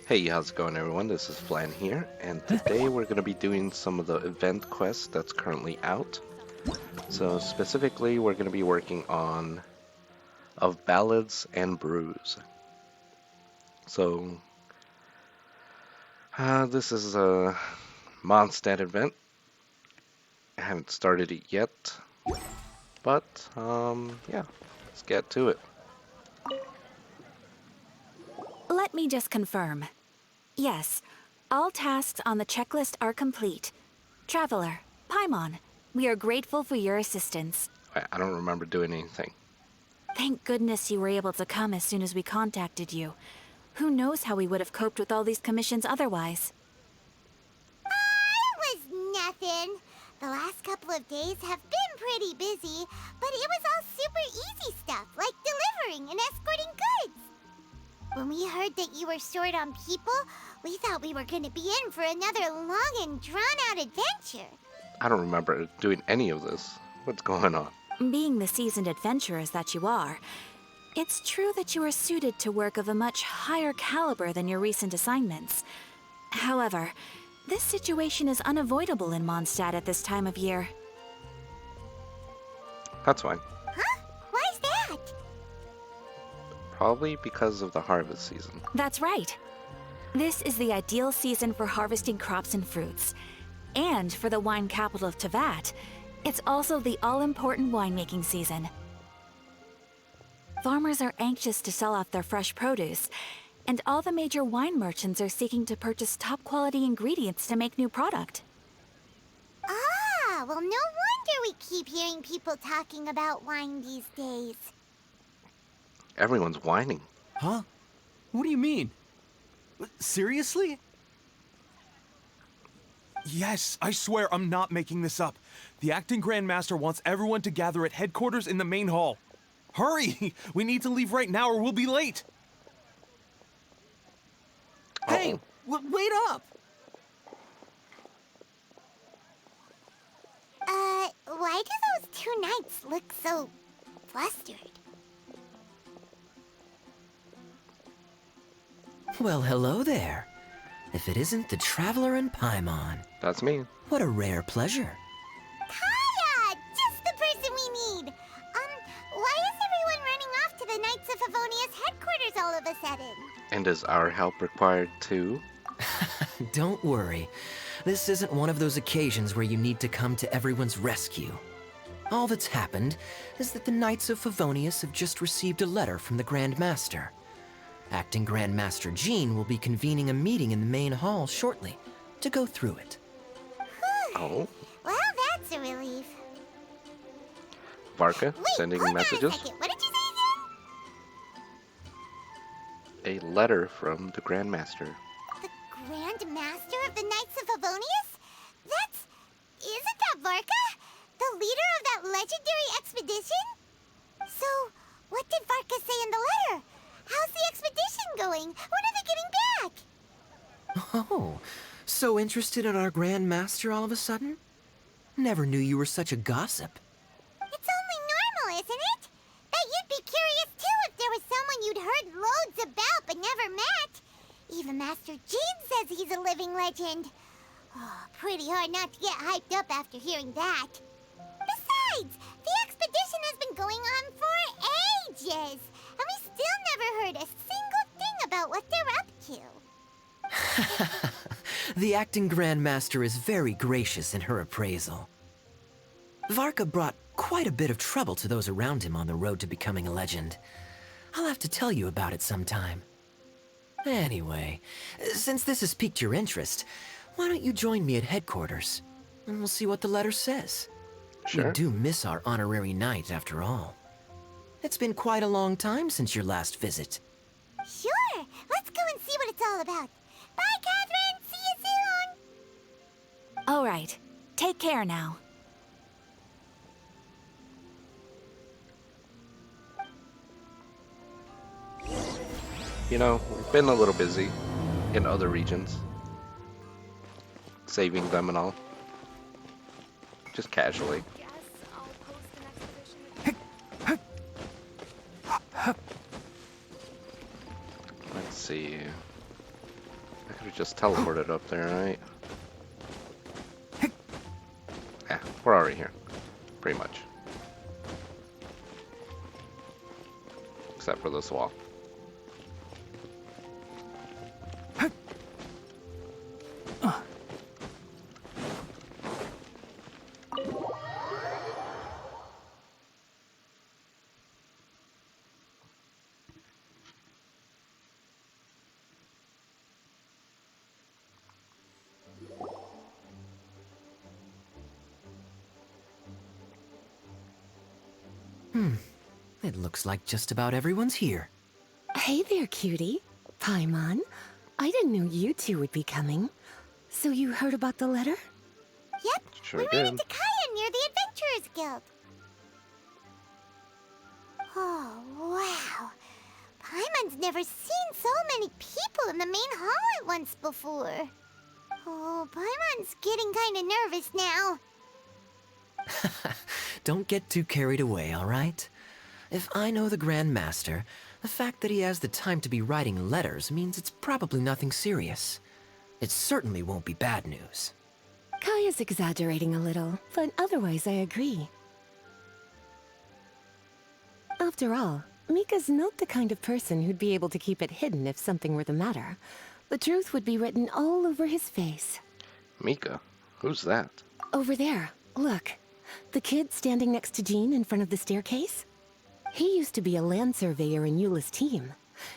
Hey, how's it going everyone? This is Flan here, and today we're going to be doing some of the event quests that's currently out. So specifically, we're going to be working on of Ballads and Brews. So this is a Mondstadt event. I haven't started it yet, but yeah, let's get to it. Let me just confirm. Yes, all tasks on the checklist are complete. Traveler, Paimon, we are grateful for your assistance. I don't remember doing anything. Thank goodness you were able to come as soon as we contacted you. Who knows how we would have coped with all these commissions otherwise? It was nothing. The last couple of days have been pretty busy, but it was all super easy stuff, like delivering and escorting goods. When we heard that you were short on people, we thought we were going to be in for another long and drawn-out adventure. I don't remember doing any of this. What's going on? Being the seasoned adventurers that you are, it's true that you are suited to work of a much higher caliber than your recent assignments. However, this situation is unavoidable in Mondstadt at this time of year. That's fine. Huh? Why's that? Probably because of the harvest season. That's right. This is the ideal season for harvesting crops and fruits. And for the wine capital of Teyvat, it's also the all-important winemaking season. Farmers are anxious to sell off their fresh produce, and all the major wine merchants are seeking to purchase top-quality ingredients to make new product. Ah, well, no wonder we keep hearing people talking about wine these days. Everyone's whining. Huh? What do you mean? Seriously? Yes, I swear I'm not making this up. The acting Grandmaster wants everyone to gather at headquarters in the main hall. Hurry! We need to leave right now or we'll be late. Hey, wait up! Why do those two knights look so flustered? Well, hello there. If it isn't the Traveler and Paimon. That's me. What a rare pleasure. Hiya! Just the person we need! Why is everyone running off to the Knights of Favonia's headquarters all of a sudden? And is our help required too? Don't worry. This isn't one of those occasions where you need to come to everyone's rescue. All that's happened is that the Knights of Favonius have just received a letter from the Grand Master. Acting Grand Master Jean will be convening a meeting in the main hall shortly to go through it. Oh, Well, that's a relief. Varka Wait, sending hold on a messages. second. What did you say again? A letter from the Grand Master. The Grand Master of the Knights of Favonius? Isn't that Varka? The leader of that legendary expedition? So, what did Varka say in the letter? How's the expedition going? When are they getting back? Oh, so interested in our Grand Master all of a sudden? Never knew you were such a gossip. It's only normal, isn't it? That you'd be curious too if there was someone you'd heard loads about but never met. Even Master Jean says he's a living legend. Oh, pretty hard not to get hyped up after hearing that. Besides, the expedition has been going on for ages, and we still never heard a single thing about what they're up to. The acting Grand Master is very gracious in her appraisal. Varka brought quite a bit of trouble to those around him on the road to becoming a legend. I'll have to tell you about it sometime. Anyway, since this has piqued your interest, why don't you join me at headquarters, and we'll see what the letter says. Sure. We do miss our honorary knight, after all. It's been quite a long time since your last visit. Sure, let's go and see what it's all about. Bye, Catherine! See you soon! All right, take care now. You know, we've been a little busy in other regions. Saving them and all. Just casually. Let's see. I could have just teleported up there, right? Yeah, we're already here. Pretty much. Except for this wall. It looks like just about everyone's here. Hey there, cutie. Paimon. I didn't know you two would be coming. So you heard about the letter? Yep, Sure we ran did. into Kaya near the Adventurers Guild. Oh, wow. Paimon's never seen so many people in the main hall at once before. Oh, Paimon's getting kinda nervous now. Don't get too carried away, all right? If I know the Grand Master, the fact that he has the time to be writing letters means it's probably nothing serious. It certainly won't be bad news. Kaya's exaggerating a little, but otherwise I agree. After all, Mika's not the kind of person who'd be able to keep it hidden if something were the matter. The truth would be written all over his face. Mika? Who's that? Over there, look. The kid standing next to Jean in front of the staircase? He used to be a land surveyor in Eula's team.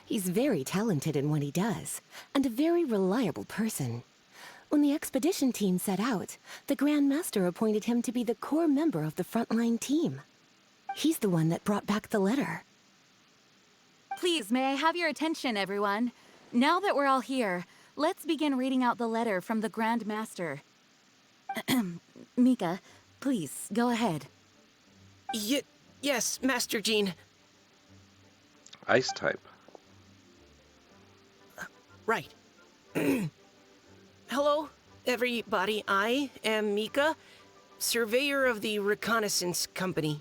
He's very talented in what he does, and a very reliable person. When the expedition team set out, the Grand Master appointed him to be the core member of the frontline team. He's the one that brought back the letter. Please, may I have your attention, everyone? Now that we're all here, let's begin reading out the letter from the Grand Master. Mika, please, go ahead. Yes, Master Jean. Ice type. Right. Hello, everybody. I am Mika, surveyor of the Reconnaissance Company.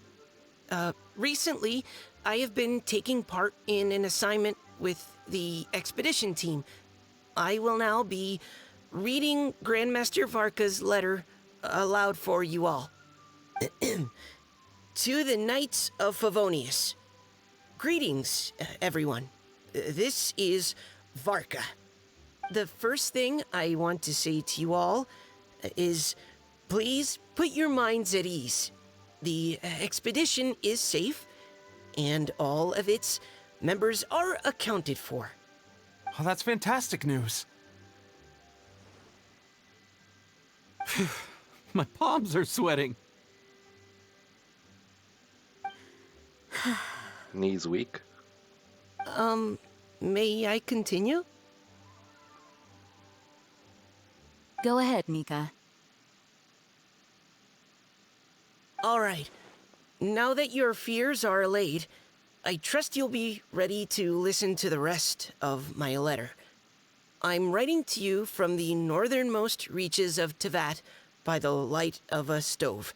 Recently, I have been taking part in an assignment with the expedition team. I will now be reading Grandmaster Varka's letter aloud for you all. To the Knights of Favonius. Greetings, everyone. This is Varka. The first thing I want to say to you all is please put your minds at ease. The expedition is safe, and all of its members are accounted for. Oh, that's fantastic news. My palms are sweating. Knees weak. May I continue? Go ahead, Mika. All right. Now that your fears are allayed, I trust you'll be ready to listen to the rest of my letter. I'm writing to you from the northernmost reaches of Tevat by the light of a stove.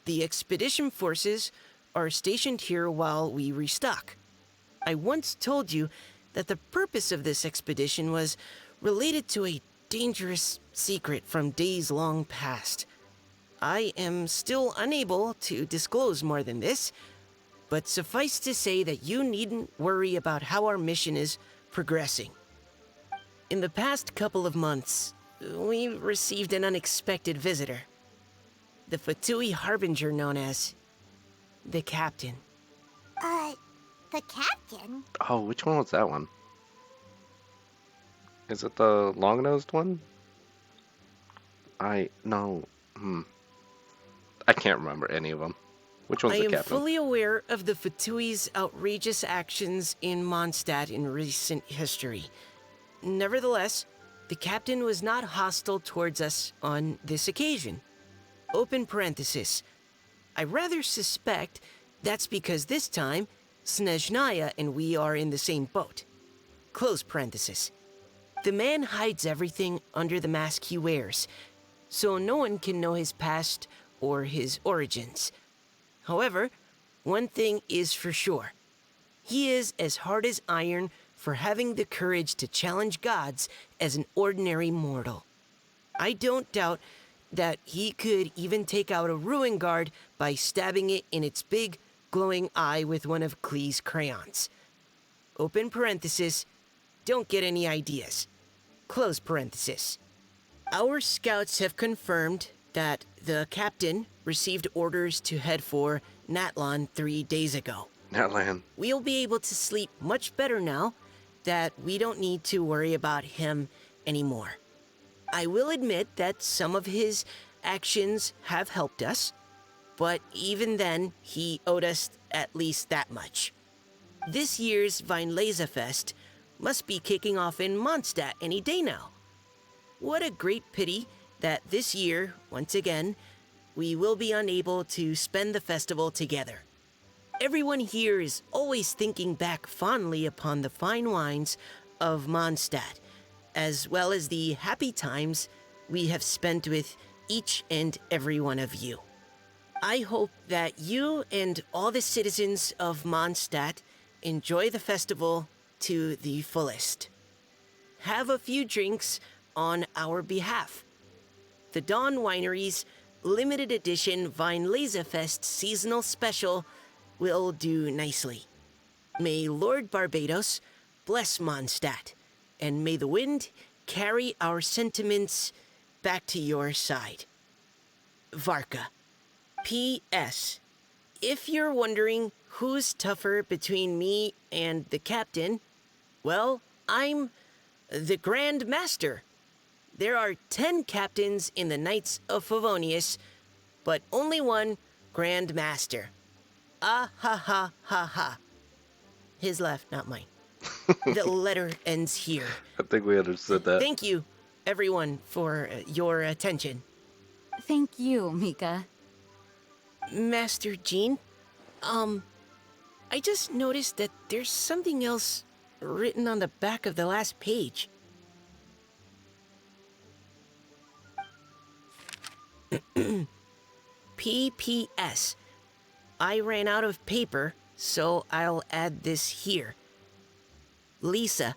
The expedition forces are stationed here while we restock. I once told you that the purpose of this expedition was related to a dangerous secret from days long past. I am still unable to disclose more than this, but suffice to say that you needn't worry about how our mission is progressing. In the past couple of months, we received an unexpected visitor. The Fatui Harbinger known as the Captain. The captain? Oh, which one was that one? Is it the long-nosed one? No. I can't remember any of them. Which one's I the am captain? fully aware of the Fatui's outrageous actions in Mondstadt in recent history. Nevertheless, the captain was not hostile towards us on this occasion. Open parenthesis. I rather suspect that's because this time, Snezhnaya and we are in the same boat. Close parenthesis. The man hides everything under the mask he wears, so no one can know his past or his origins. However, one thing is for sure. He is as hard as iron for having the courage to challenge gods as an ordinary mortal. I don't doubt that he could even take out a ruin guard by stabbing it in its big, glowing eye with one of Klee's crayons. Open parenthesis, don't get any ideas. Close parenthesis. Our scouts have confirmed that the captain received orders to head for Natlan 3 days ago. Natlan. We'll be able to sleep much better now that we don't need to worry about him anymore. I will admit that some of his actions have helped us, but even then, he owed us at least that much. This year's Vinelaza Fest must be kicking off in Mondstadt any day now. What a great pity that this year, once again, we will be unable to spend the festival together. Everyone here is always thinking back fondly upon the fine wines of Mondstadt, as well as the happy times we have spent with each and every one of you. I hope that you and all the citizens of Mondstadt enjoy the festival to the fullest. Have a few drinks on our behalf. The Dawn Winery's limited edition Vinelaza Fest seasonal special will do nicely. May Lord Barbados bless Mondstadt, and may the wind carry our sentiments back to your side. Varka. P.S. If you're wondering who's tougher between me and the captain, well, I'm the Grand Master. There are 10 captains in the Knights of Favonius, but only one Grand Master. Ah ha ha ha ha. His laugh, not mine. The letter ends here. I think we understood that. Thank you, everyone, for your attention. Thank you, Mika. Master Jean, I just noticed that there's something else written on the back of the last page. P.P.S. I ran out of paper, so I'll add this here. Lisa,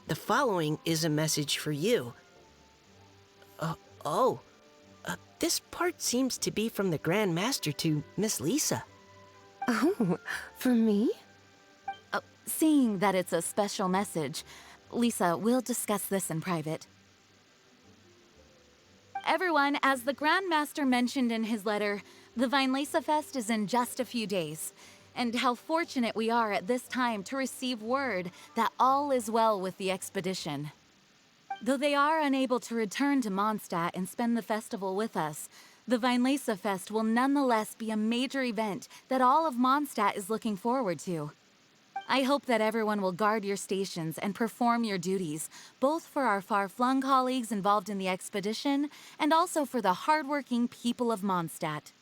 the following is a message for you. This part seems to be from the Grand Master to Miss Lisa. Oh, for me? Seeing that it's a special message, Lisa, we'll discuss this in private. Everyone, as the Grand Master mentioned in his letter, the Vinelaza Fest is in just a few days. And how fortunate we are at this time to receive word that all is well with the expedition. Though they are unable to return to Mondstadt and spend the festival with us, the Vinelaza Fest will nonetheless be a major event that all of Mondstadt is looking forward to. I hope that everyone will guard your stations and perform your duties, both for our far-flung colleagues involved in the expedition and also for the hardworking people of Mondstadt.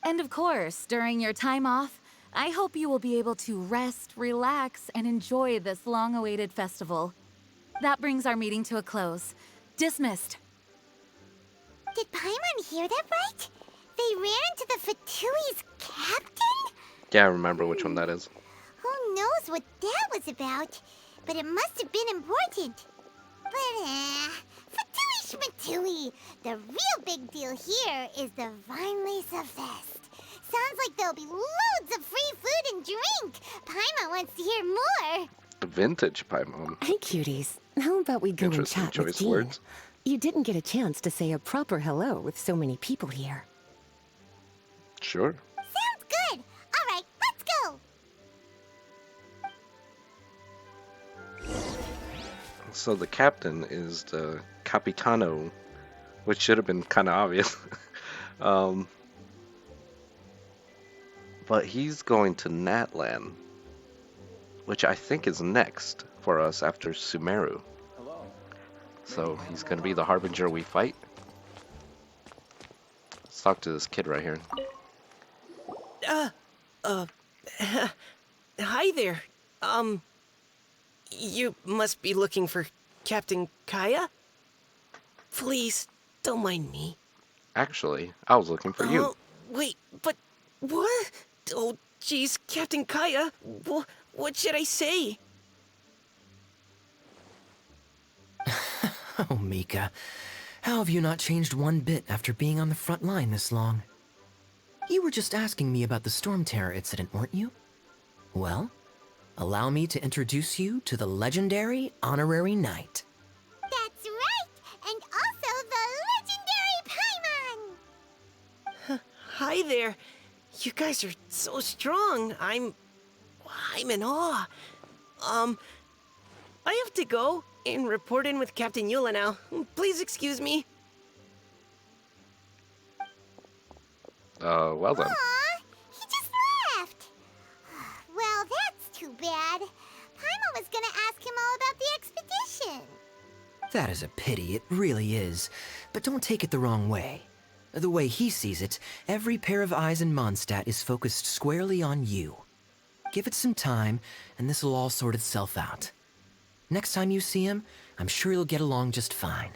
And of course, during your time off, I hope you will be able to rest, relax, and enjoy this long-awaited festival. That brings our meeting to a close. Dismissed. Did Paimon hear that right? They ran into the Fatui's captain? Yeah, I remember which one that is. Who knows what that was about? But it must have been important. But, Fatui Schmatui! The real big deal here is the Vinelaza Fest. Sounds like there'll be loads of free food and drink. Paimon wants to hear more. Vintage Paimon. Hey, cuties. How about we go and Interesting chat with choice Jean? words. You didn't get a chance to say a proper hello with so many people here. Sure. Sounds good. All right, let's go. So the captain is the Capitano, which should have been kind of obvious. But he's going to Natlan, which I think is next for us after Sumeru. So he's going to be the harbinger we fight. Let's talk to this kid right here. Hi there. You must be looking for Captain Kaya? Please, don't mind me. Actually, I was looking for you. Wait, but what? Oh, jeez, Captain Kaya, what should I say? Oh, Mika, how have you not changed one bit after being on the front line this long? You were just asking me about the Storm Terror incident, weren't you? Well, allow me to introduce you to the legendary Honorary Knight. That's right! And also the legendary Paimon! Hi there. You guys are so strong. I'm in awe. I have to go and report in with Captain Eula now. Please excuse me. Well then. Aw, he just left. Well, that's too bad. Paimon was gonna ask him all about the expedition. That is a pity, it really is. But don't take it the wrong way. The way he sees it, every pair of eyes in Mondstadt is focused squarely on you. Give it some time, and this will all sort itself out. Next time you see him, I'm sure you'll get along just fine.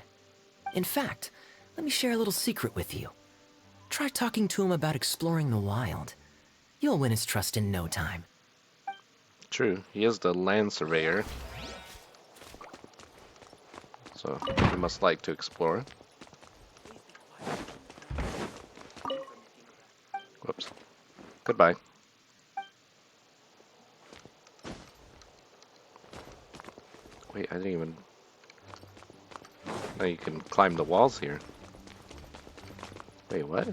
In fact, let me share a little secret with you. Try talking to him about exploring the wild. You'll win his trust in no time. True, he is the land surveyor. So he must like to explore. Whoops. Goodbye. Wait, I didn't even... Now you can climb the walls here. Wait, what?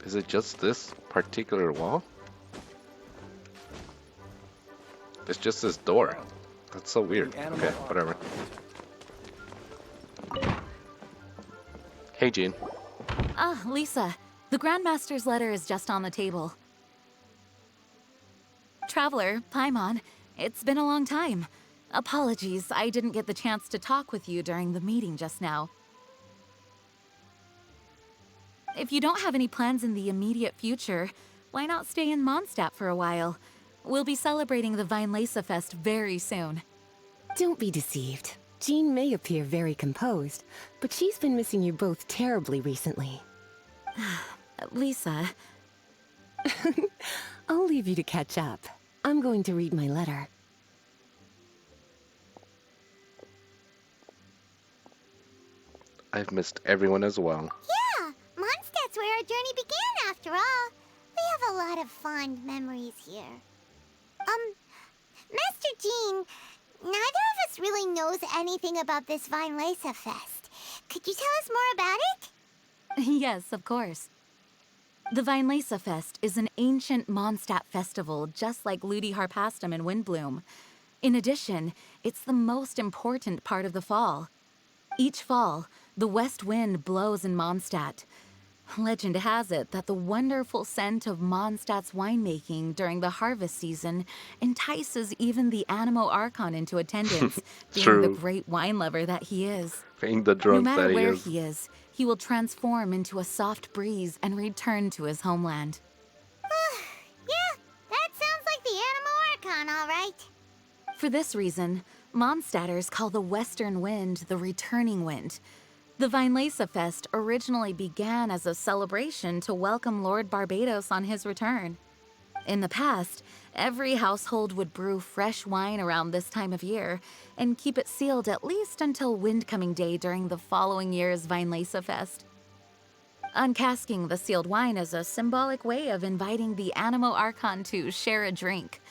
Is it just this particular wall? It's just this door. That's so weird. Okay, whatever. Hey, Jean. Ah, Lisa. The Grandmaster's letter is just on the table. Traveler, Paimon, it's been a long time. Apologies, I didn't get the chance to talk with you during the meeting just now. If you don't have any plans in the immediate future, why not stay in Mondstadt for a while? We'll be celebrating the Vinelesa Fest very soon. Don't be deceived. Jean may appear very composed, but she's been missing you both terribly recently. Lisa, I'll leave you to catch up. I'm going to read my letter. I've missed everyone as well. Yeah, Mondstadt's where our journey began after all. We have a lot of fond memories here. Master Jean, neither of us really knows anything about this Vinelesa Fest. Could you tell us more about it? yes, of course. The Vinelesa Fest is an ancient Mondstadt festival just like Ludi Harpastum and Windbloom. In addition, it's the most important part of the fall. Each fall, the west wind blows in Mondstadt. Legend has it that the wonderful scent of Mondstadt's winemaking during the harvest season entices even the Animo Archon into attendance, being the True. great wine lover that he is. Being the No drunk matter that he where is. he is, he will transform into a soft breeze and return to his homeland. Yeah, that sounds like the Animo Archon, all right. For this reason, Mondstadters call the western wind the returning wind. The Vinelesa Fest originally began as a celebration to welcome Lord Barbados on his return. In the past, every household would brew fresh wine around this time of year and keep it sealed at least until Windcoming Day during the following year's Vinelesa Fest. Uncasking the sealed wine is a symbolic way of inviting the Animo Archon to share a drink.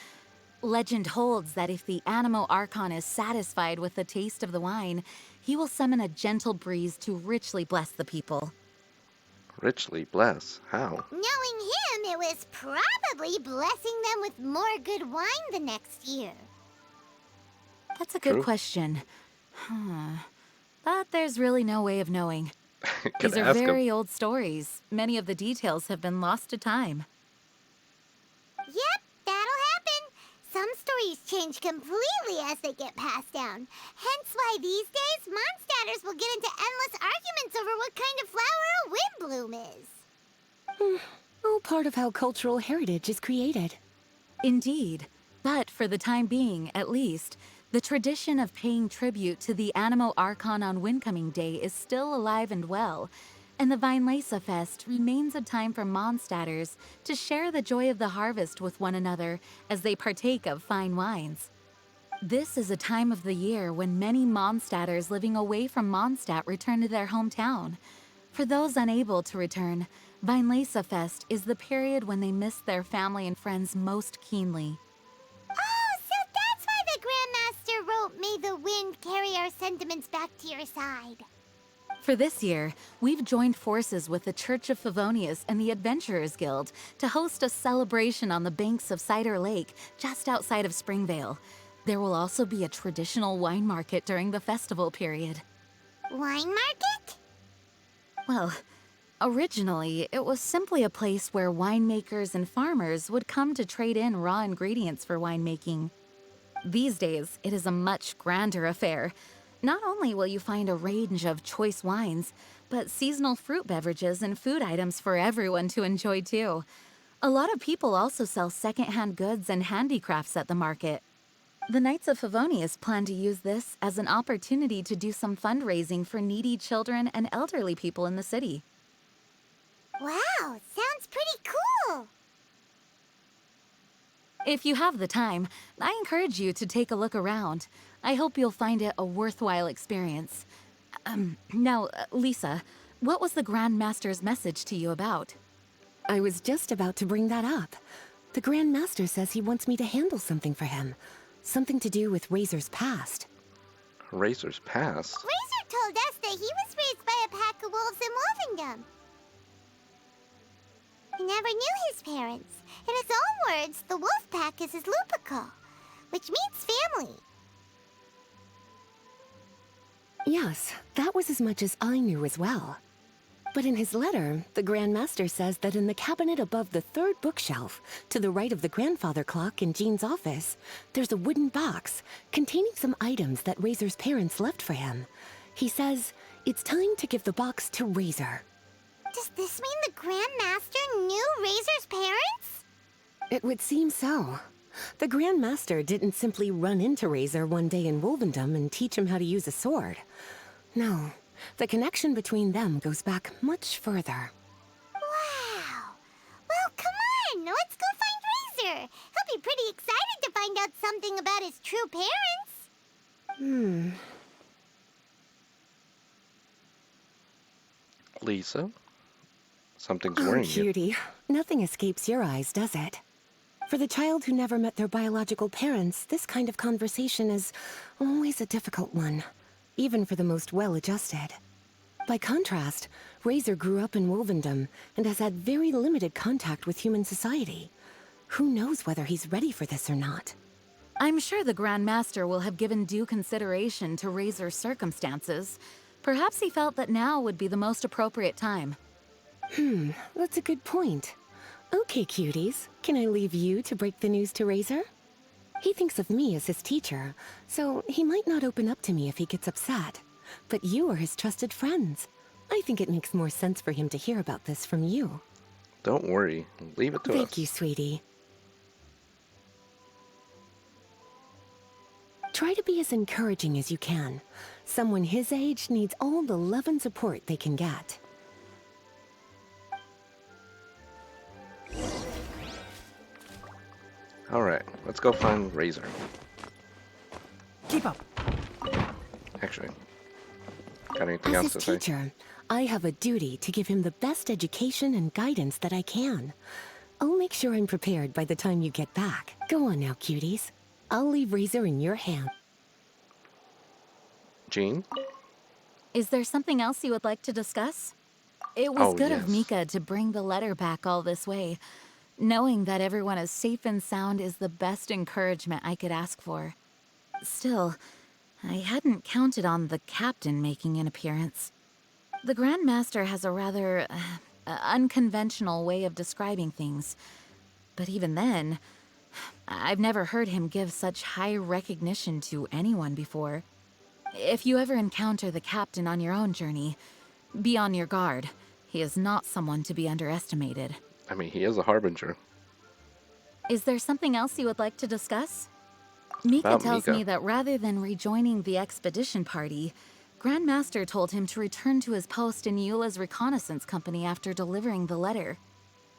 Legend holds that if the Animo Archon is satisfied with the taste of the wine, he will summon a gentle breeze to richly bless the people. Richly bless. How? Knowing him, it was probably blessing them with more good wine the next year. That's a good True. question. But there's really no way of knowing. These Can are ask him. very old stories. Many of the details have been lost to time. Yep, that'll happen. Some stories change completely as they get passed down. Hence why these days, Mondstadters will get into endless arguments over what kind of flower a windbloom is. All part of how cultural heritage is created. Indeed. But for the time being, at least, the tradition of paying tribute to the Animo Archon on Windcoming Day is still alive and well, and the Vinelesa Fest remains a time for Mondstadters to share the joy of the harvest with one another as they partake of fine wines. This is a time of the year when many Mondstadters living away from Mondstadt return to their hometown. For those unable to return, Weinlese Fest is the period when they miss their family and friends most keenly. Oh, so that's why the Grandmaster wrote, "May the wind carry our sentiments back to your side." For this year, we've joined forces with the Church of Favonius and the Adventurers Guild to host a celebration on the banks of Cider Lake, just outside of Springvale. There will also be a traditional wine market during the festival period. Wine market? Well, originally, it was simply a place where winemakers and farmers would come to trade in raw ingredients for winemaking. These days, it is a much grander affair. Not only will you find a range of choice wines, but seasonal fruit beverages and food items for everyone to enjoy too. A lot of people also sell secondhand goods and handicrafts at the market. The Knights of Favonius plan to use this as an opportunity to do some fundraising for needy children and elderly people in the city. Wow, sounds pretty cool. If you have the time, I encourage you to take a look around. I hope you'll find it a worthwhile experience. Now, Lisa, what was the Grand Master's message to you about? I was just about to bring that up. The Grand Master says he wants me to handle something for him. Something to do with Razor's past. Razor's past? Razor told us that he was raised by a pack of wolves in Wolvendom. He never knew his parents. In his own words, the wolf pack is his lupical, which means family. Yes, that was as much as I knew as well. But in his letter, the Grand Master says that in the cabinet above the third bookshelf, to the right of the grandfather clock in Jean's office, there's a wooden box containing some items that Razor's parents left for him. He says it's time to give the box to Razor. Does this mean the Grand Master knew Razor's parents? It would seem so. The Grand Master didn't simply run into Razor one day in Wolvendom and teach him how to use a sword. No, the connection between them goes back much further. Wow. Well, come on, let's go find Razor. He'll be pretty excited to find out something about his true parents. Lisa? Something's Oh, worrying you. cutie. Nothing escapes your eyes, does it? For the child who never met their biological parents, this kind of conversation is always a difficult one, even for the most well-adjusted. By contrast, Razor grew up in Wolvendom and has had very limited contact with human society. Who knows whether he's ready for this or not? I'm sure the Grand Master will have given due consideration to Razor's circumstances. Perhaps he felt that now would be the most appropriate time. That's a good point. Okay, cuties, can I leave you to break the news to Razor? He thinks of me as his teacher, so he might not open up to me if he gets upset. But you are his trusted friends. I think it makes more sense for him to hear about this from you. Don't worry. Leave it to us. Thank you, sweetie. Try to be as encouraging as you can. Someone his age needs all the love and support they can get. Alright, let's go find Razor. Keep up. Actually, got anything As else his to say? teacher, I have a duty to give him the best education and guidance that I can. I'll make sure I'm prepared by the time you get back. Go on now, cuties. I'll leave Razor in your hands. Jean? Is there something else you would like to discuss? It was Oh, good yes. of Mika to bring the letter back all this way. Knowing that everyone is safe and sound is the best encouragement I could ask for. Still, I hadn't counted on the captain making an appearance. The Grand Master has a rather unconventional way of describing things. But even then, I've never heard him give such high recognition to anyone before. If you ever encounter the captain on your own journey, be on your guard. He is not someone to be underestimated. I mean, he is a harbinger. Is there something else you would like to discuss? Mika About tells Mika. me that rather than rejoining the expedition party, Grand Master told him to return to his post in Eula's reconnaissance company after delivering the letter.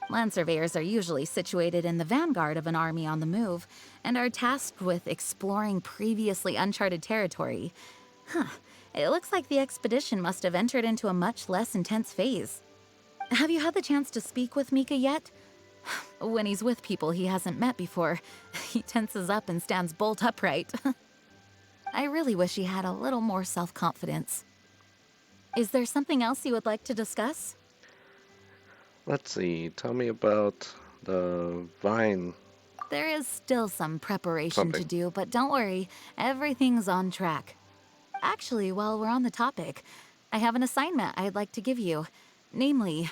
Land surveyors are usually situated in the vanguard of an army on the move and are tasked with exploring previously uncharted territory. Huh. It looks like the expedition must have entered into a much less intense phase. Have you had the chance to speak with Mika yet? When he's with people he hasn't met before, he tenses up and stands bolt upright. I really wish he had a little more self-confidence. Is there something else you would like to discuss? Let's see. Tell me about the vine. There is still some preparation to Something. do, but don't worry, everything's on track. Actually, while we're on the topic, I have an assignment I'd like to give you. Namely,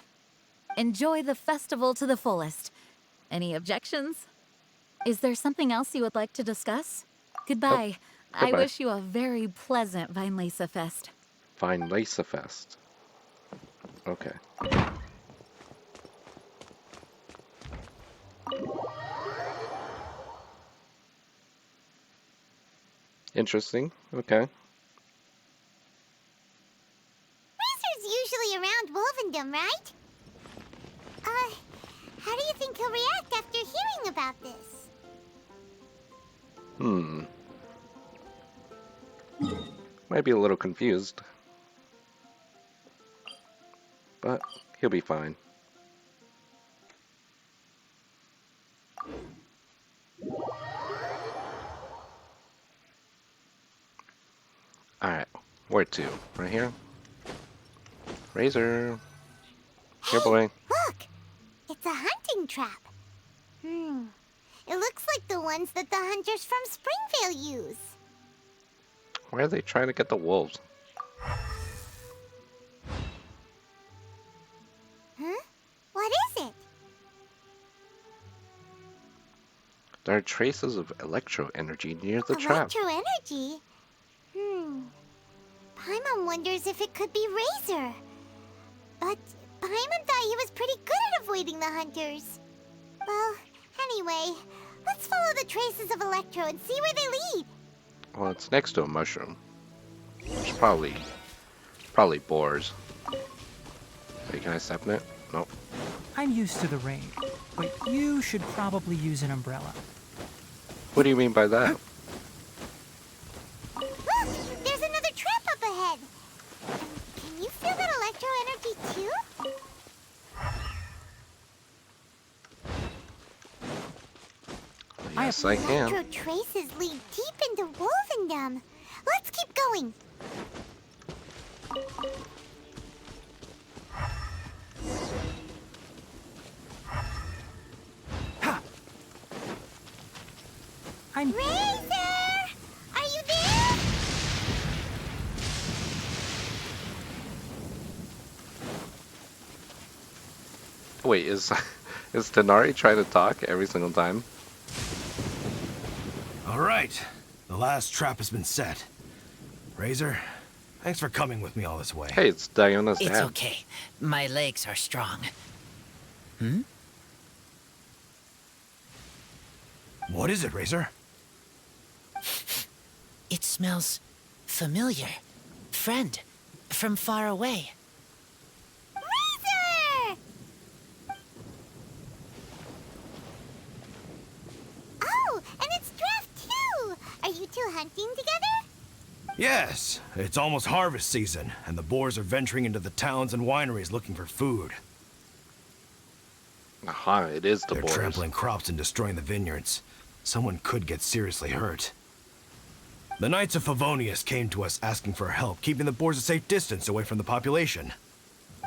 enjoy the festival to the fullest. Any objections? Is there something else you would like to discuss? Goodbye. I Goodbye. wish you a very pleasant Vinelesa Fest. Vine Lisa Fest. Okay. Interesting. Okay. Razor's usually around Wolvendom, right? How do you think he'll react after hearing about this? Might be a little confused. But he'll be fine. Alright, where to? Right here? Razor. Here, boy. Look! It's a hunting trap. It looks like the ones that the hunters from Springvale use. Why are they trying to get the wolves? Huh? What is it? There are traces of electro energy near the trap. Electro energy? Paimon wonders if it could be Razor. But Paimon thought he was pretty good at avoiding the hunters. Well, anyway, let's follow the traces of Electro and see where they lead. Well, it's next to a mushroom. There's probably boars. Wait, can I step in it? Nope. I'm used to the rain, but you should probably use an umbrella. What do you mean by that? Look! There's another trap up ahead. Can you feel that Electro energy too? Yes, I can. Electro traces lead deep into Wolvendom. Let's keep going. I'm Razor! Are you there? Wait, is Tenari trying to talk every single time? All right, the last trap has been set. Razor, thanks for coming with me all this way. Hey, it's Diana's It's dad. okay. My legs are strong. What is it, Razor? It smells familiar. Friend, from far away. Razor! Oh, and it's Draft too! Are you two hunting together? Yes, it's almost harvest season, and the boars are venturing into the towns and wineries looking for food. Aha, it is the They're boars. trampling crops and destroying the vineyards. Someone could get seriously hurt. The Knights of Favonius came to us asking for help, keeping the boars a safe distance away from the population.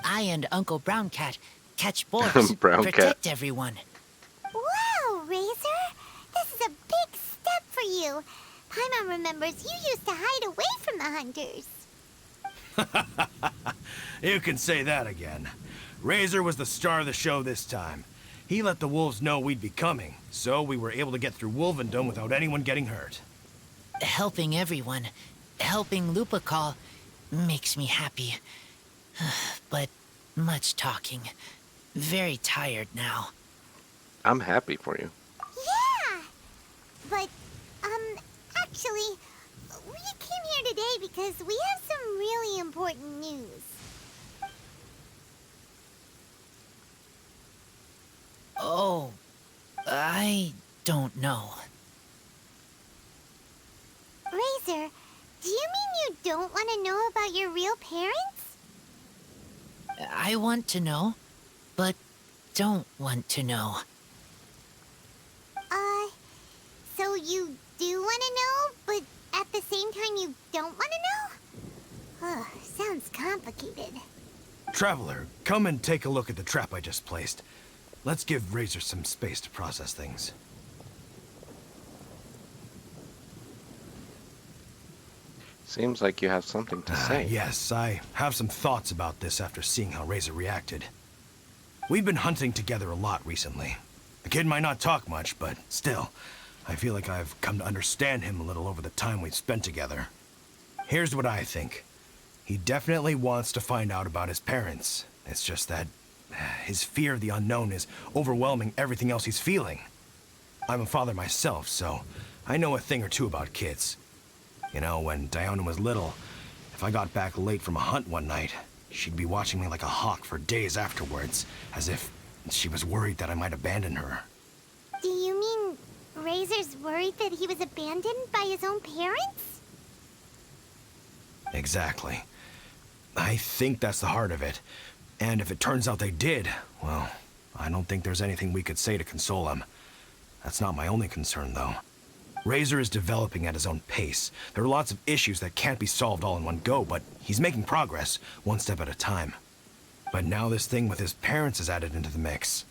I and Uncle Brown Cat catch boars, Brown Cat. protect everyone. Wow, Razor! This is a big step for you. Paimon remembers you used to hide away from the hunters. You can say that again. Razor was the star of the show this time. He let the wolves know we'd be coming, so we were able to get through Wolvendom without anyone getting hurt. Helping everyone, helping Lupical, makes me happy. But much talking. Very tired now. I'm happy for you. Yeah! But, actually, we came here today because we have some really important news. don't know. Razor, do you mean you don't want to know about your real parents? I want to know, but don't want to know. So you do want to know, but at the same time you don't want to know? Ugh, sounds complicated. Traveler, come and take a look at the trap I just placed. Let's give Razor some space to process things. Seems like you have something to say. Yes, I have some thoughts about this after seeing how Razor reacted. We've been hunting together a lot recently. The kid might not talk much, but still, I feel like I've come to understand him a little over the time we've spent together. Here's what I think. He definitely wants to find out about his parents. It's just that his fear of the unknown is overwhelming everything else he's feeling. I'm a father myself, so I know a thing or two about kids. You know, when Diona was little, if I got back late from a hunt one night, she'd be watching me like a hawk for days afterwards, as if she was worried that I might abandon her. Do you mean Razor's worried that he was abandoned by his own parents? Exactly. I think that's the heart of it. And if it turns out they did, well, I don't think there's anything we could say to console him. That's not my only concern, though. Razor is developing at his own pace. There are lots of issues that can't be solved all in one go, but he's making progress, one step at a time. But now this thing with his parents is added into the mix.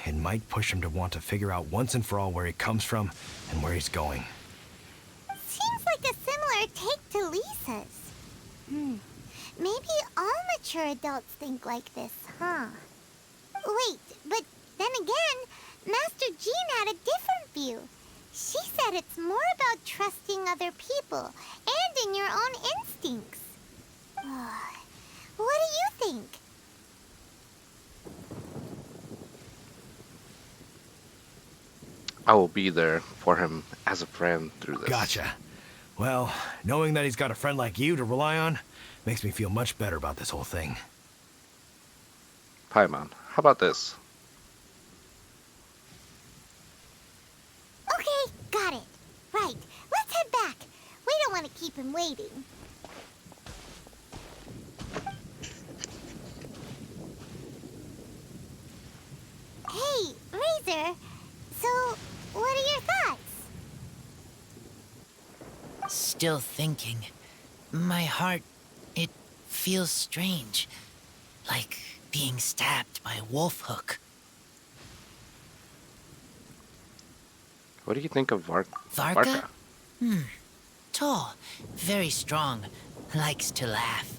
It might push him to want to figure out once and for all where he comes from and where he's going. Seems like a similar take to Lisa's. Maybe all mature adults think like this, huh? Wait, but then again, Master Jean had a different view. She said it's more about trusting other people and in your own instincts. What do you think? I will be there for him as a friend through this. Gotcha. Well, knowing that he's got a friend like you to rely on makes me feel much better about this whole thing. Paimon, how about this? Okay, got it. Right, let's head back. We don't want to keep him waiting. Hey, Razor. So, what are your thoughts? Still thinking. My heart, it feels strange. Like being stabbed by a wolf hook. What do you think of Varka? Tall, very strong, likes to laugh.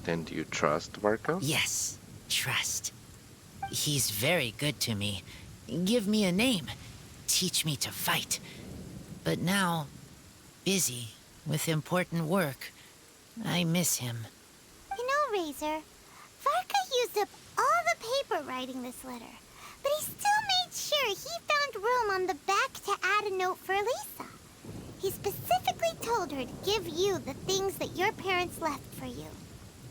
Then do you trust Varka? Yes, trust. He's very good to me. Give me a name. Teach me to fight. But now, busy with important work, I miss him. You know, Razor, Varka used up all the paper writing this letter, but he still made sure he found room on the back to add a note for Lisa. He specifically told her to give you the things that your parents left for you.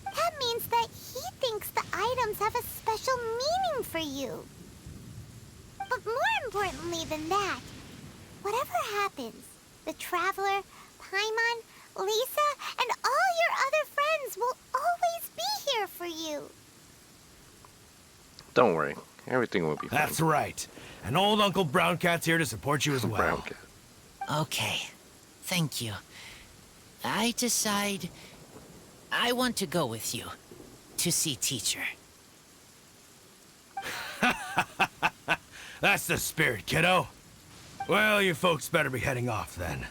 That means that he thinks the items have a special meaning for you. But more importantly than that, whatever happens, the Traveler, Paimon, Lisa, and all your other friends will always be here for you. Don't worry, everything will be fine. That's right. And old Uncle Brown Cat's here to support you as well. Brown Cat. Okay, thank you. I decide I want to go with you to see teacher. That's the spirit, kiddo. Well, you folks better be heading off then.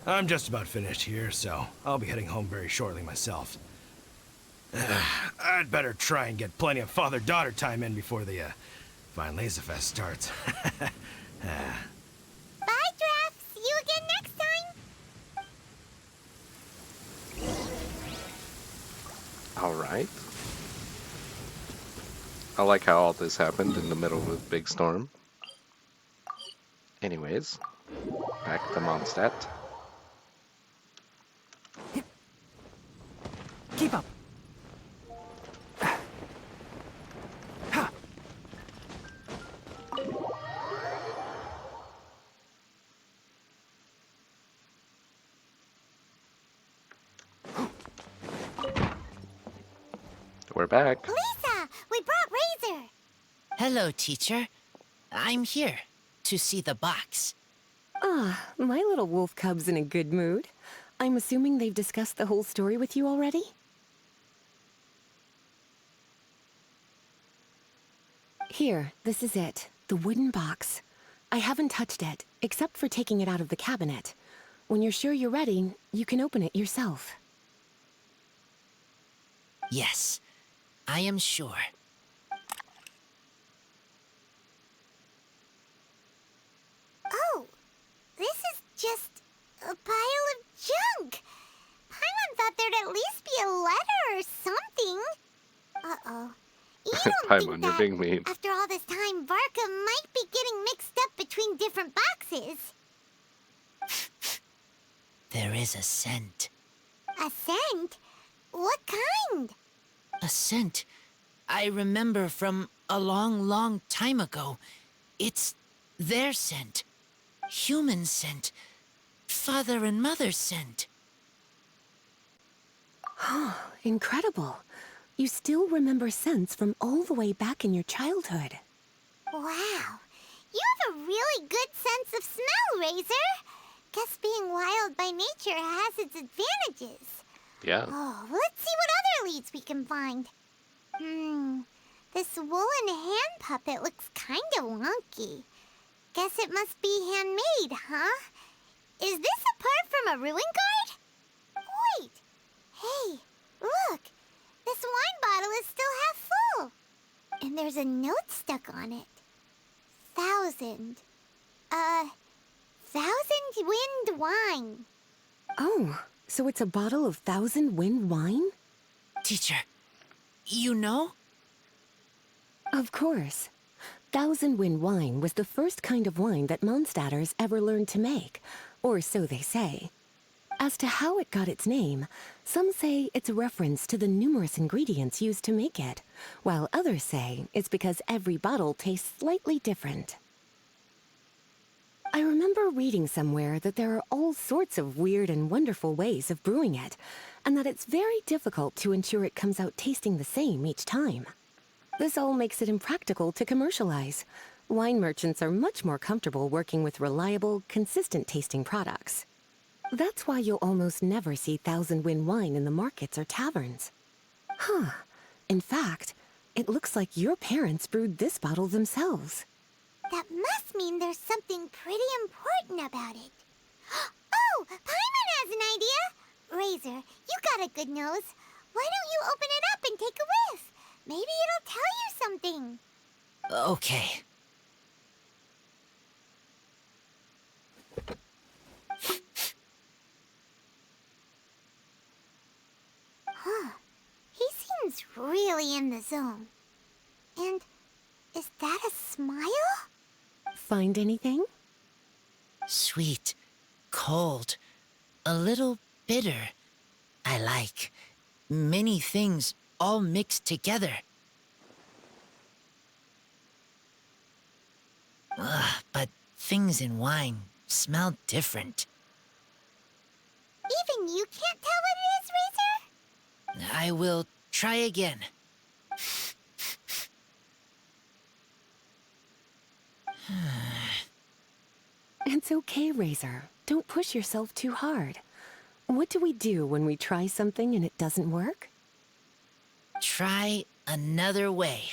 I'm just about finished here, so I'll be heading home very shortly myself. I'd better try and get plenty of father-daughter time in before the Fine Laser Fest starts. Bye, Draft. See you again next time. Alright. I like how all this happened in the middle of a big storm. Anyways, back to Mondstadt. Keep up. we're back. Lisa, we brought Razor. Hello, teacher. I'm here to see the box. Ah, my little wolf cub's in a good mood. I'm assuming they've discussed the whole story with you already? Here, this is it. The wooden box. I haven't touched it, except for taking it out of the cabinet. When you're sure you're ready, you can open it yourself. Yes, I am sure. Oh, this is just a pile of junk. Paimon thought there'd at least be a letter or something. Uh-oh. You don't Paimon, think you're that, being mean. after all this time, Varka might be getting mixed up between different boxes? There is a scent. A scent? What kind? A scent I remember from a long, long time ago. It's their scent. Human scent. Father and mother scent. Incredible. You still remember scents from all the way back in your childhood. Wow. You have a really good sense of smell, Razor. Guess being wild by nature has its advantages. Yeah. Oh, let's see what other leads we can find. This woolen hand puppet looks kinda wonky. Guess it must be handmade, huh? Is this a part from a ruin guard? Wait. Hey, look. This wine bottle is still half full. And there's a note stuck on it. 1,000. 1,000 wind wine. Oh, so it's a bottle of 1,000 wind wine? Teacher, you know? Of course. 1,000 wind wine was the first kind of wine that Mondstadters ever learned to make, or so they say. As to how it got its name, some say it's a reference to the numerous ingredients used to make it, while others say it's because every bottle tastes slightly different. I remember reading somewhere that there are all sorts of weird and wonderful ways of brewing it, and that it's very difficult to ensure it comes out tasting the same each time. This all makes it impractical to commercialize. Wine merchants are much more comfortable working with reliable, consistent tasting products. That's why you'll almost never see 1,000 wind wine in the markets or taverns. Huh. In fact, it looks like your parents brewed this bottle themselves. That must mean there's something pretty important about it. Oh, Paimon has an idea! Razor, you got a good nose. Why don't you open it up and take a whiff? Maybe it'll tell you something. Okay. Huh. He seems really in the zone. And is that a smile? Find anything? Sweet, cold, a little bitter. I like many things all mixed together. But things in wine smell different. Even you can't tell what it is, Razor? I will try again. It's okay, Razor. Don't push yourself too hard. What do we do when we try something and it doesn't work? Try another way.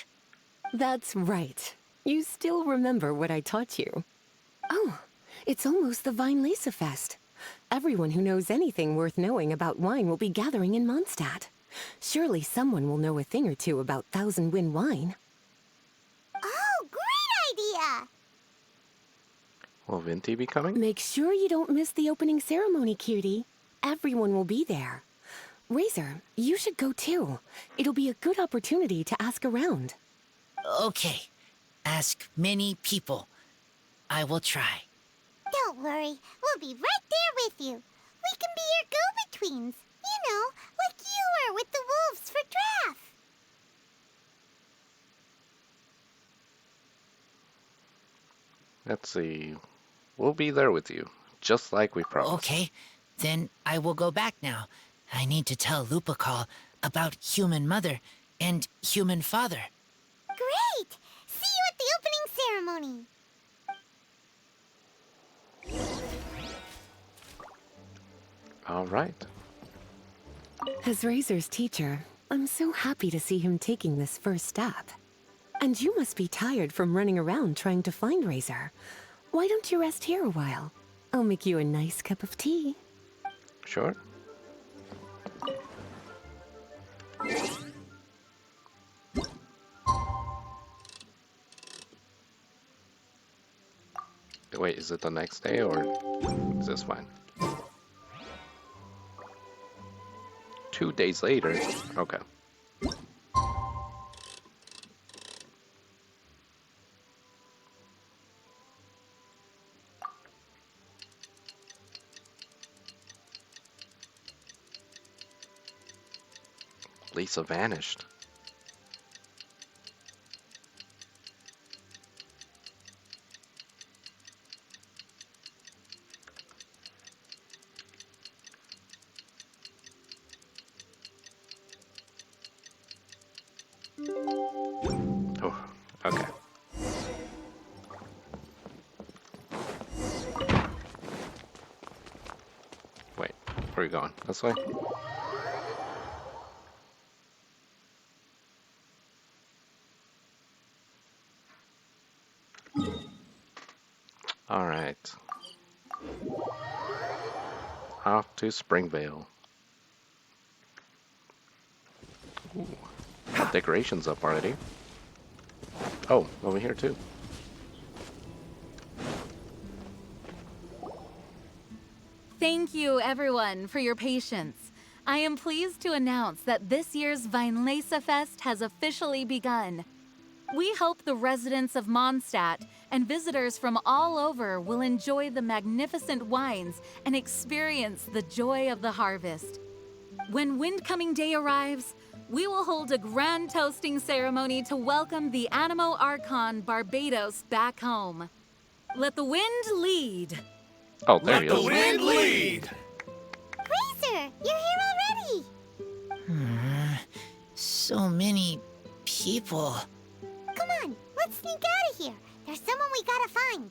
That's right. You still remember what I taught you. Oh, it's almost the Vine Lisa Fest. Everyone who knows anything worth knowing about wine will be gathering in Mondstadt. Surely someone will know a thing or two about 1,000 wind wine. Oh, great idea! Will Vinti be coming? Make sure you don't miss the opening ceremony, cutie. Everyone will be there. Razor, you should go too. It'll be a good opportunity to ask around. Okay. Ask many people. I will try. Don't worry, we'll be right there with you. We can be your go-betweens. You know, like you were with the wolves for draft. Let's see. We'll be there with you, just like we promised. Okay. Then I will go back now. I need to tell Lupacall about Human Mother and human father. Great! See you at the opening ceremony. All right. As Razor's teacher, I'm so happy to see him taking this first step. And you must be tired from running around trying to find Razor. Why don't you rest here a while? I'll make you a nice cup of tea. Sure. Wait, is it the next day or is this fine? 2 days later. Okay. Lisa vanished. Oh, okay. Wait, where are you going? This way? All right. Off to Springvale. Ooh, got decorations up already. Oh, over here too. Thank you, everyone, for your patience. I am pleased to announce that this year's Vinelesa Fest has officially begun. We hope the residents of Mondstadt and visitors from all over will enjoy the magnificent wines and experience the joy of the harvest. When Windcoming Day arrives, we will hold a grand toasting ceremony to welcome the Animo Archon Barbados back home. Let the wind lead. Oh, there he is. Let the wind lead! Razor, you're here already. So many people. Come on, let's sneak out of here. There's someone we gotta find.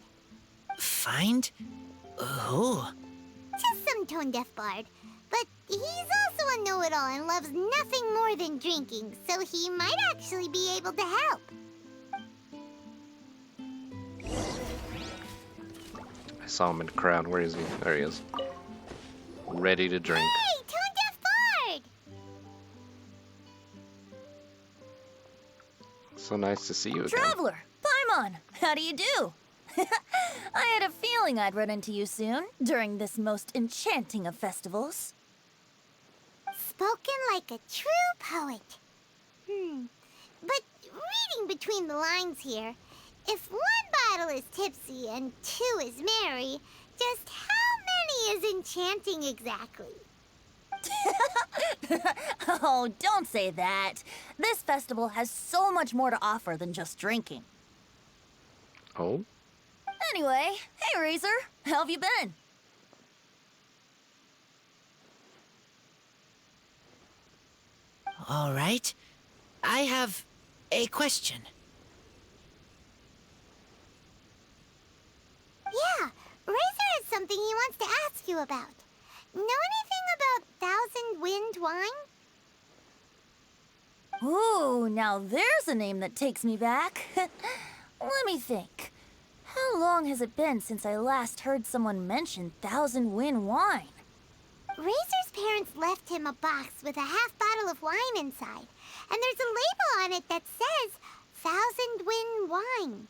Find? Who? Just some tone-deaf bard. But he's also a know-it-all and loves nothing more than drinking, so he might actually be able to help. I saw him in the crowd. Where is he? There he is. Ready to drink. Hey, tone-deaf bard! So nice to see you again. Traveler, Paimon, how do you do? I had a feeling I'd run into you soon, during this most enchanting of festivals. Spoken like a true poet. But reading between the lines here, if one bottle is tipsy and 2 is merry, just how many is enchanting exactly? Oh, don't say that. This festival has so much more to offer than just drinking. Oh? Anyway, hey Razor, how have you been? All right. I have a question. Yeah, Razor has something he wants to ask you about. Know anything about Thousand Wind wine? Ooh, now there's a name that takes me back. Let me think. How long has it been since I last heard someone mention Thousand Wind wine? Razor's parents left him a box with a half bottle of wine inside, and there's a label on it that says Thousand Wind wine.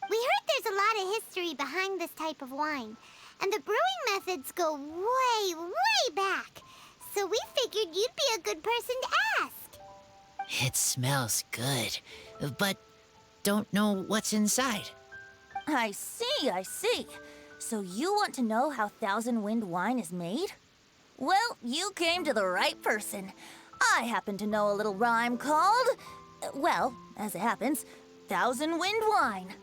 We heard there's a lot of history behind this type of wine, and the brewing methods go way, way back. So we figured you'd be a good person to ask. It smells good, but don't know what's inside. I see, I see. So you want to know how Thousand Wind wine is made? Well, you came to the right person. I happen to know a little rhyme called, well, as it happens, Thousand Wind wine.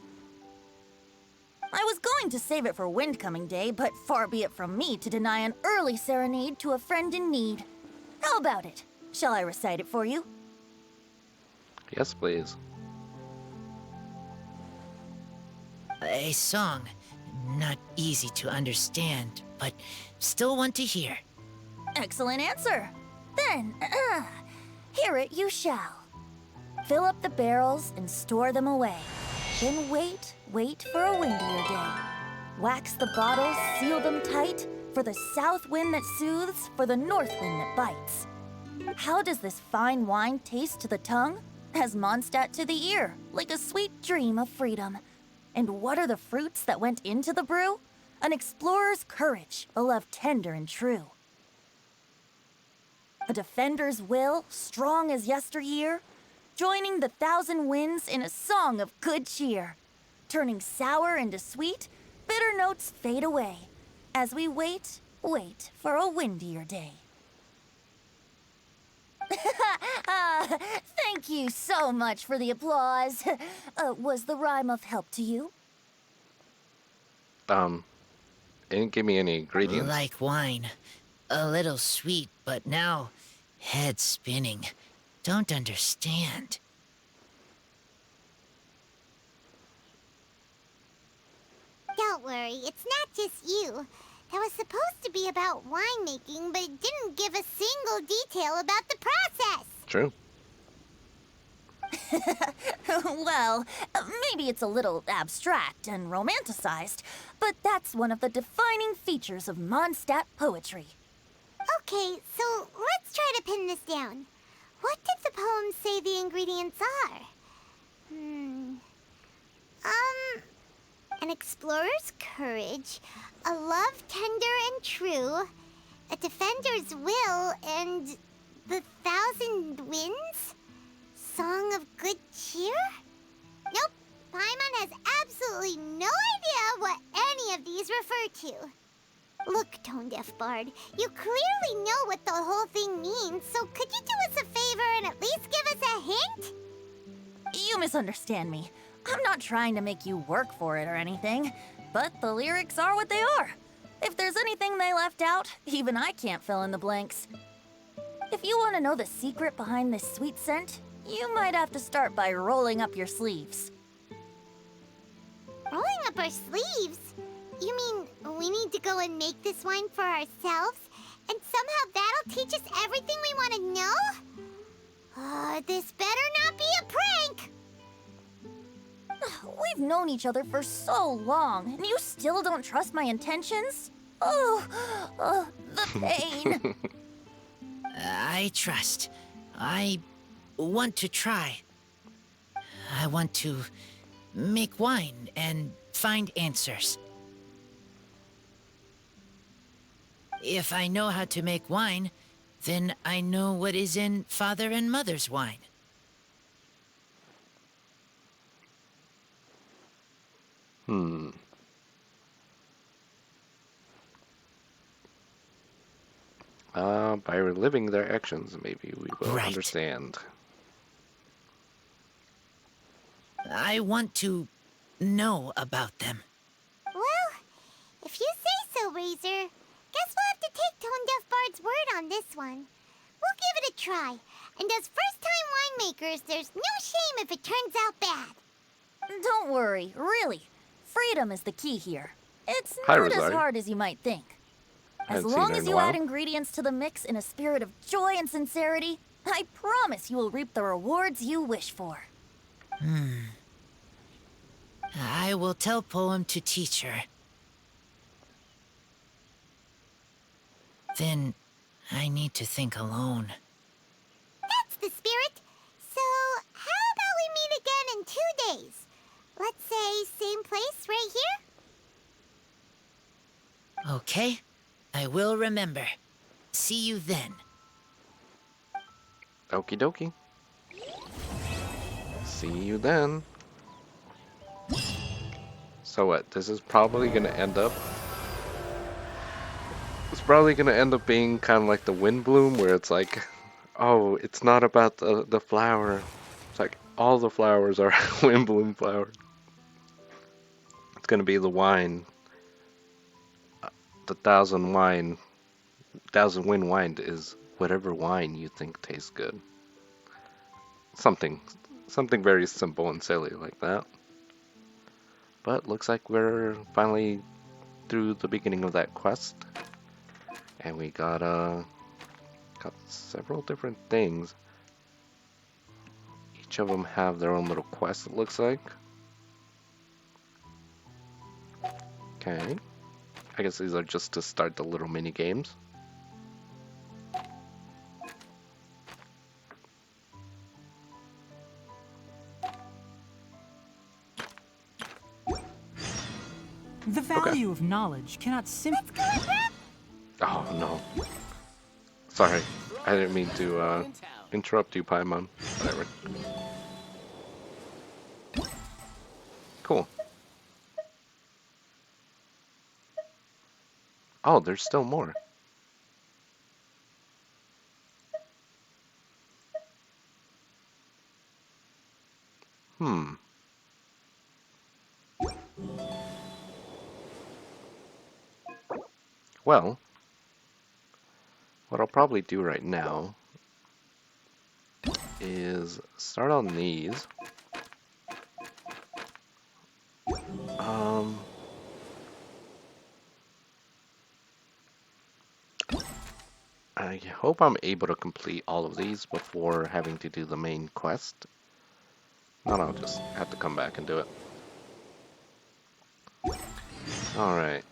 I was going to save it for Windcoming Day, but far be it from me to deny an early serenade to a friend in need. How about it? Shall I recite it for you? Yes, please. A song. Not easy to understand, but still one to hear. Excellent answer. Then, hear it you shall. Fill up the barrels and store them away. Then wait for a windier day. Wax the bottles, seal them tight, for the south wind that soothes, for the north wind that bites. How does this fine wine taste to the tongue? As Mondstadt to the ear, like a sweet dream of freedom. And what are the fruits that went into the brew? An explorer's courage, a love tender and true. A defender's will, strong as yesteryear, joining the thousand winds in a song of good cheer. Turning sour into sweet, bitter notes fade away, as we wait for a windier day. Thank you so much for the applause. Was the rhyme of help to you? It didn't give me any ingredients. Like wine. A little sweet, but now head spinning. Don't understand. Don't worry, it's not just you. That was supposed to be about winemaking, but it didn't give a single detail about the process. True. Well, maybe it's a little abstract and romanticized, but that's one of the defining features of Mondstadt poetry. Okay, so let's try to pin this down. What did the poem say the ingredients are? An explorer's courage, a love tender and true, a defender's will, and the thousand winds? Song of good cheer? Nope, Paimon has absolutely no idea what any of these refer to. Look, Tone-Deaf Bard, you clearly know what the whole thing means, so could you do us a favor and at least give us a hint? You misunderstand me. I'm not trying to make you work for it or anything, but the lyrics are what they are. If there's anything they left out, even I can't fill in the blanks. If you want to know the secret behind this sweet scent, you might have to start by rolling up your sleeves. Rolling up our sleeves? You mean we need to go and make this wine for ourselves, and somehow that'll teach us everything we want to know? This better not be a prank! We've known each other for so long, and you still don't trust my intentions? Oh, the pain. I trust. I want to try. I want to make wine and find answers. If I know how to make wine, then I know what is in Father and Mother's wine. By reliving their actions, maybe we will Right. understand. I want to know about them. Well, if you say so, Razor, guess we'll have to take Tone-Deaf Bard's word on this one. We'll give it a try, and as first-time winemakers, there's no shame if it turns out bad. Don't worry, really. Freedom is the key here. It's Hi, not as Rosario. hard as you might think. As Haven't seen long her as in a you while. add ingredients to the mix in a spirit of joy and sincerity, I promise you will reap the rewards you wish for. I will tell Poem to teach her. Then I need to think alone. That's the spirit. So, how about we meet again in 2 days? Let's say same place right here? Okay? I will remember. See you then. Okie dokie. See you then. So what? This is probably gonna end up... It's probably gonna end up being kind of like the wind bloom, where it's like, oh, it's not about the flower. It's like all the flowers are wind bloom flowers. It's gonna be the wine. The thousand wind wine is whatever wine you think tastes good. Something Something very simple and silly like that. But looks like we're finally through the beginning of that quest. And we got several different things. Each of them have their own little quest, it looks like. Okay. I guess these are just to start the little mini games. The value of knowledge cannot simply... Oh no. Sorry. I didn't mean to interrupt you, Paimon. Whatever. Cool. Oh, there's still more. Well, what I'll probably do right now is start on these. I hope I'm able to complete all of these before having to do the main quest. Not I'll just have to come back and do it. Alright.